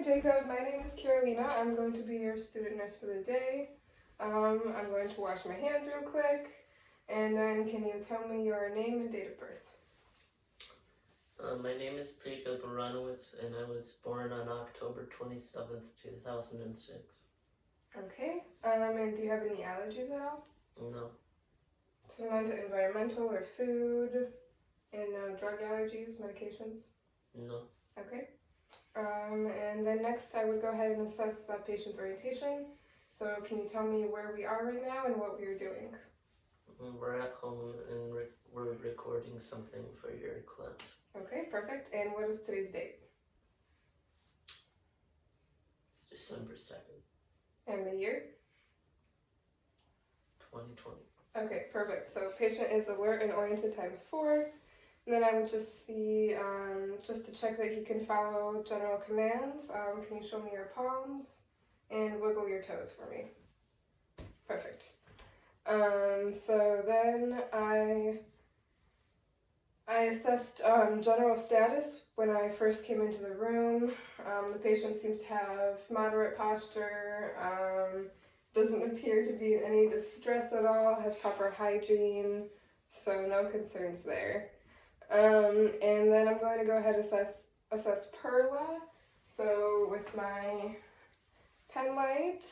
Jacob. My name is Carolina. I'm going to be your student nurse for the day. I'm going to wash my hands real quick, and then can you tell me your name and date of birth? My name is Jacob Baranowitz, and I was born on October 27th, 2006. Okay. And do you have any allergies at all? No. So none to environmental or food, and no drug allergies, medications? No. Okay. And then next I would go ahead and assess that patient's orientation. So can you tell me where we are right now and what we are doing? We're at home and we're recording something for your class. Okay, perfect. And what is today's date? It's December 2nd, And the year? 2020. Okay, perfect. So patient is alert and oriented ×4. And then I would just see, just to check that he can follow general commands, can you show me your palms and wiggle your toes for me? Perfect. So then I assessed general status when I first came into the room. The patient seems to have moderate posture, doesn't appear to be in any distress at all, has proper hygiene, so no concerns there. And then I'm going to go ahead and assess Perla. So with my pen light,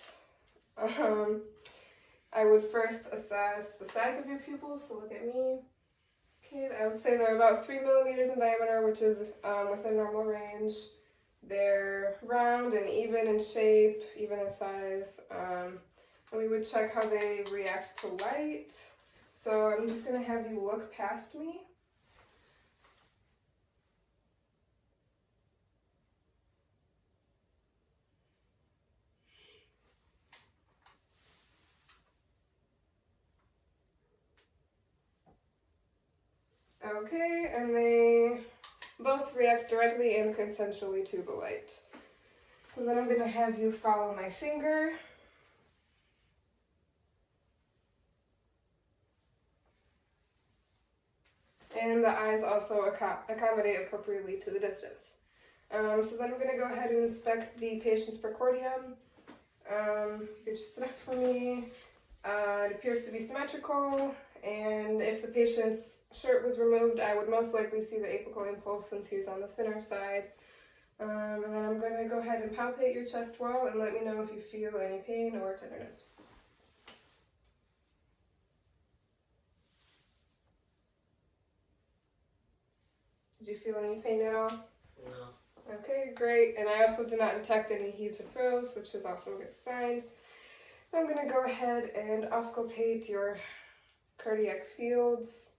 I would first assess the size of your pupils, so look at me. Okay, I would say they're about 3 millimeters in diameter, which is within normal range. They're round and even in shape, even in size. And we would check how they react to light. So I'm just going to have you look past me. Okay, and they both react directly and consensually to the light. So then I'm going to have you follow my finger. And the eyes also accommodate appropriately to the distance. So then I'm going to go ahead and inspect the patient's precordium. You could just sit up for me. It appears to be symmetrical, and if the patient's shirt was removed, I would most likely see the apical impulse since he was on the thinner side. And then I'm going to go ahead and palpate your chest wall and let me know if you feel any pain or tenderness. Did you feel any pain at all? No. Okay, great. And I also did not detect any heaves or throws, which is also a good sign. I'm going to go ahead and auscultate your cardiac fields.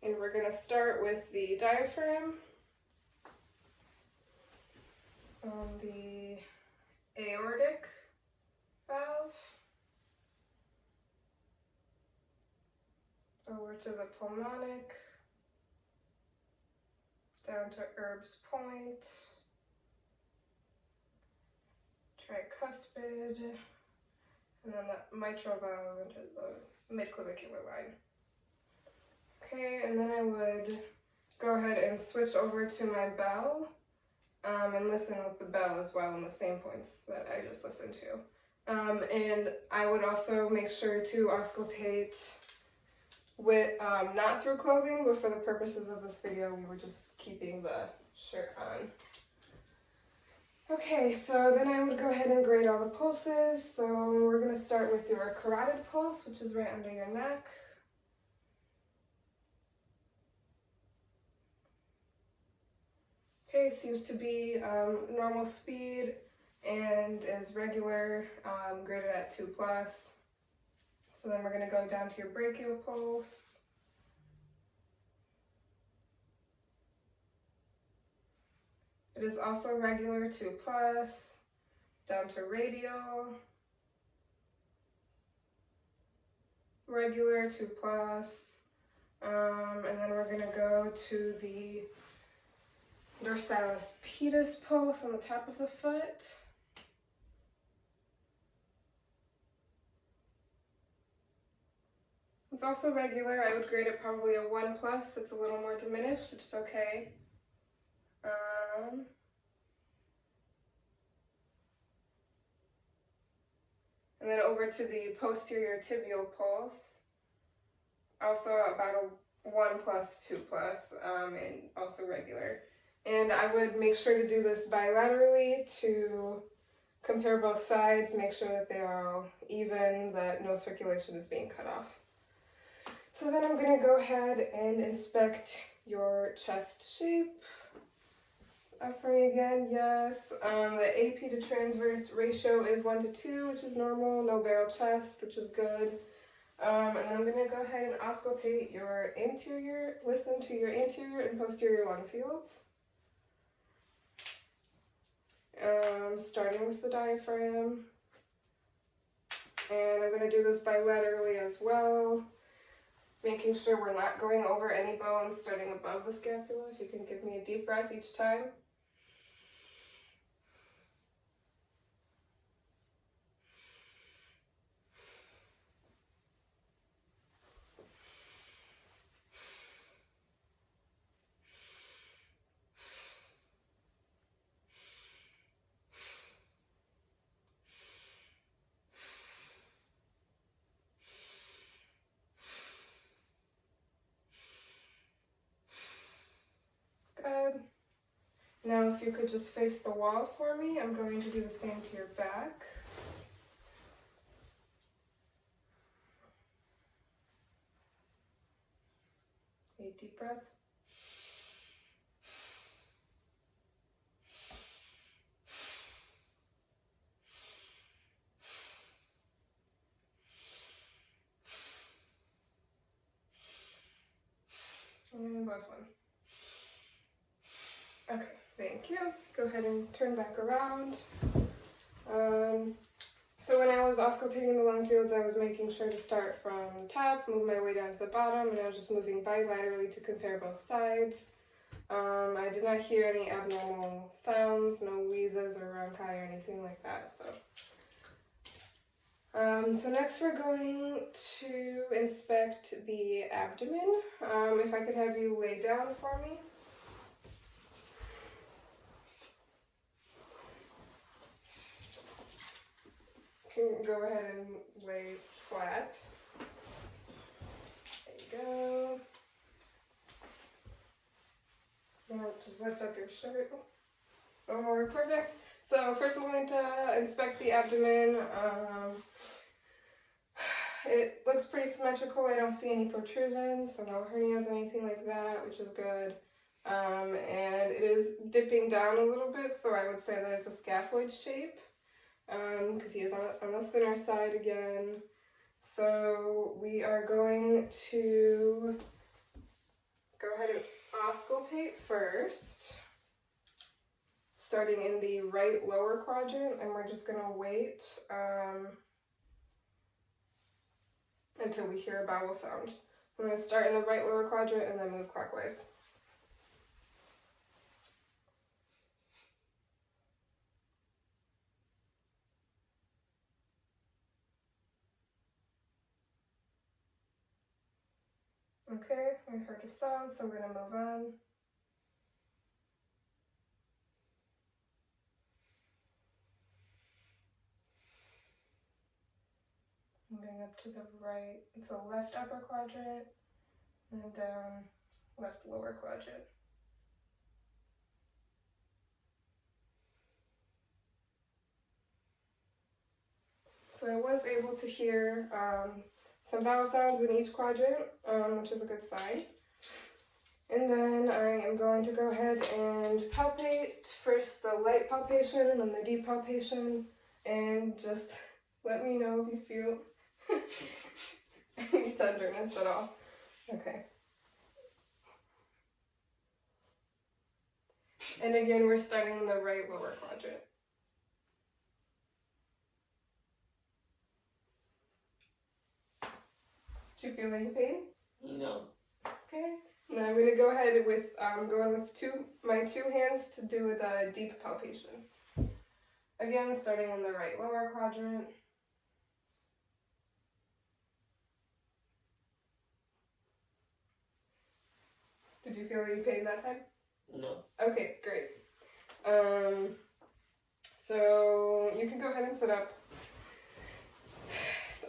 And we're going to start with the diaphragm, the aortic valve, over to the pulmonic, down to Erb's point, tricuspid, and then the mitral valve into the midclavicular line. Okay, and then I would go ahead and switch over to my bell and listen with the bell as well in the same points that I just listened to. And I would also make sure to auscultate with, not through clothing, but for the purposes of this video, we were just keeping the shirt on. Okay, so then I would go ahead and grade all the pulses. So we're going to start with your carotid pulse, which is right under your neck. Okay, seems to be normal speed and is regular, graded at 2+. So then we're going to go down to your brachial pulse. It is also regular 2+, down to radial, regular 2+, and then we're going to go to the dorsalis pedis pulse on the top of the foot. It's also regular. I would grade it probably a 1+. It's a little more diminished, which is okay. And then over to the posterior tibial pulse, also about a 1 plus, 2 plus, and also regular. And I would make sure to do this bilaterally to compare both sides, make sure that they are all even, that no circulation is being cut off. So then I'm going to go ahead and inspect your chest shape. Up for me again, yes. The AP to transverse ratio is 1 to 2, which is normal. No barrel chest, which is good. And then I'm going to go ahead and auscultate your anterior, listen to your anterior and posterior lung fields. Starting with the diaphragm. And I'm going to do this bilaterally as well, making sure we're not going over any bones starting above the scapula. If you can give me a deep breath each time. Good. Now if you could just face the wall for me, I'm going to do the same to your back. A deep breath. And last one. Okay, thank you. Go ahead and turn back around. So when I was auscultating the lung fields, I was making sure to start from top, move my way down to the bottom, and I was just moving bilaterally to compare both sides. I did not hear any abnormal sounds, no wheezes or rhonchi or anything like that. So next we're going to inspect the abdomen. If I could have you lay down for me. You can go ahead and lay flat. There you go. Now just lift up your shirt. Oh, more perfect. So first I'm going to inspect the abdomen. It looks pretty symmetrical. I don't see any protrusions, so no hernias, anything like that, which is good. And it is dipping down a little bit, so I would say that it's a scaphoid shape, because he is on the thinner side again. So we are going to go ahead and auscultate first, starting in the right lower quadrant, and we're just going to wait until we hear a bowel sound. I'm going to start in the right lower quadrant and then move clockwise. Okay, we heard a sound, so we're going to move on. Moving up to the right, it's the left upper quadrant, and then down left lower quadrant. So I was able to hear some vowel sounds in each quadrant, which is a good sign. And then I am going to go ahead and palpate, first the light palpation and then the deep palpation, and just let me know if you feel any tenderness at all. Okay. And again, we're starting in the right lower quadrant. Do you feel any pain? No. Okay. And then I'm going to go ahead with going with my two hands to do the deep palpation. Again, starting in the right lower quadrant. Did you feel any pain that time? No. Okay, great. So you can go ahead and sit up.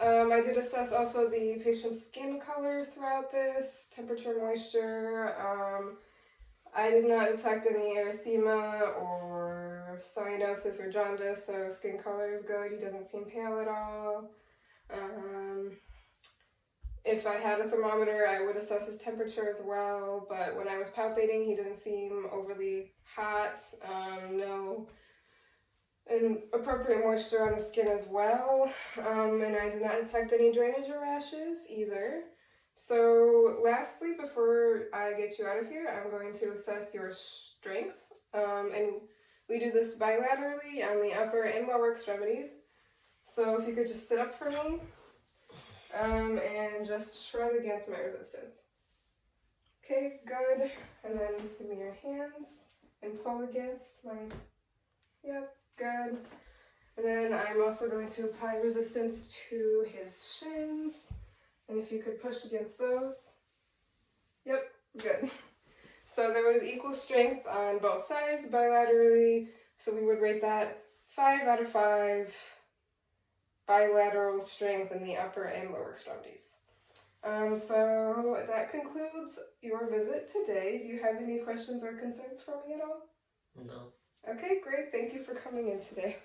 I did assess also the patient's skin color throughout this, temperature, moisture. I did not detect any erythema or cyanosis or jaundice, so skin color is good. He doesn't seem pale at all. If I had a thermometer, I would assess his temperature as well, but when I was palpating, he didn't seem overly hot. No inappropriate moisture on the skin as well, and I did not detect any drainage or rashes either. So lastly, before I get you out of here, I'm going to assess your strength, and we do this bilaterally on the upper and lower extremities. So if you could just sit up for me, and just shrug against my resistance. Okay, good. And then give me your hands and pull against my, yep, good. And then I'm also going to apply resistance to his shins. And if you could push against those. Yep, good. So there was equal strength on both sides bilaterally. So we would rate that 5 out of 5 bilateral strength in the upper and lower extremities. So that concludes your visit today. Do you have any questions or concerns for me at all? No. Okay, great. Thank you for coming in today.